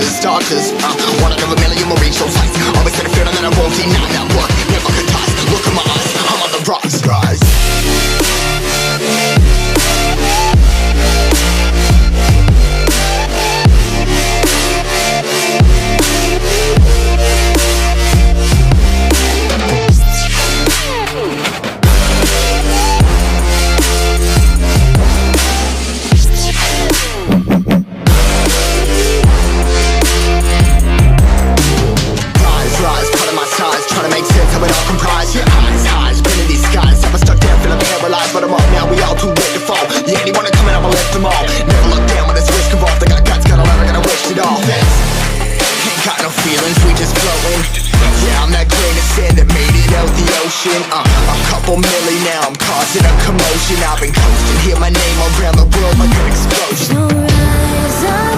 starters. One out of a million will reach those heights. Always had a feeling that I won't deny that work. Never could toss. Look in my eyes, I'm on the rocks, guys. But I'm up now, we all too late to fall. Yeah, anyone to come in, I'ma lift them all. Never look down when there's risk involved. I got guts, got a lot, I gotta wish it all. Ain't got no feelings, we just floating. Yeah, I'm that grain of sand that made it out the ocean. A couple milli now, I'm causing a commotion. I've been coasting, hear my name around the world like an explosion. So rise up.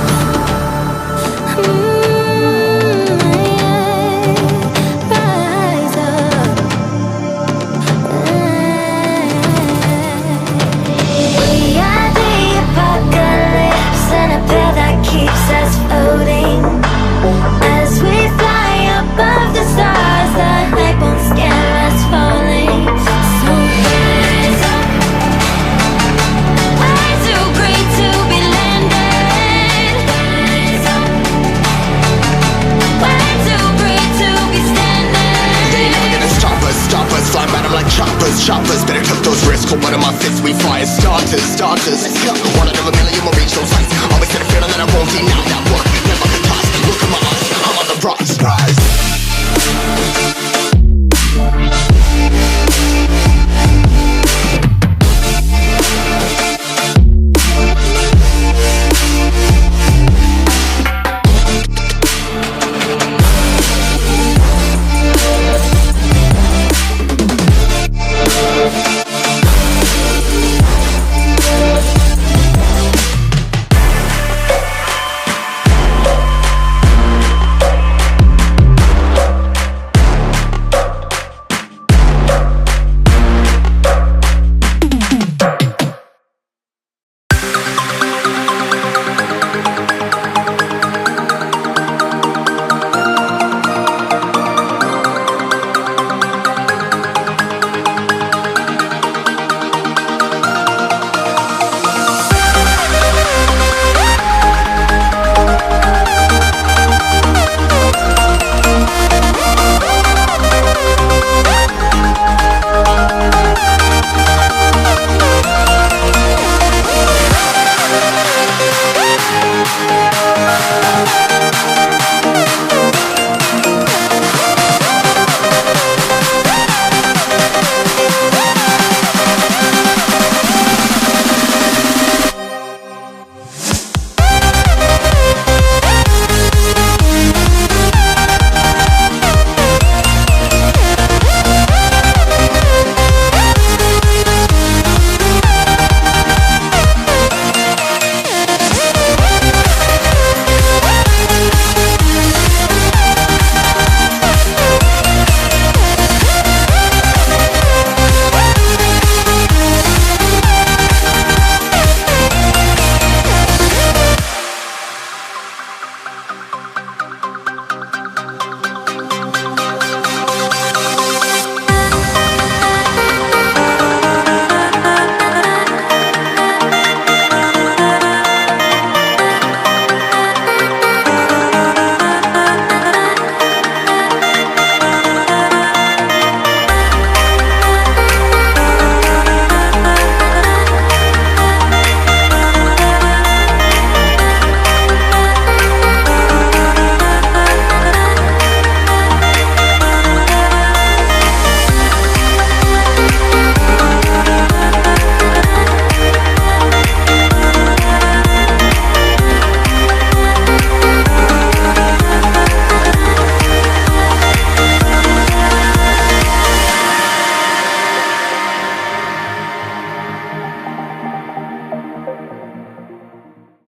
Choppers, better took those risks. Hold one of my fists, we fire starters. Let's go. One out of a million will reach those heights. Always had a feeling that I won't deny that work. Never could toss. Look in my eyes, I'm on the rocks.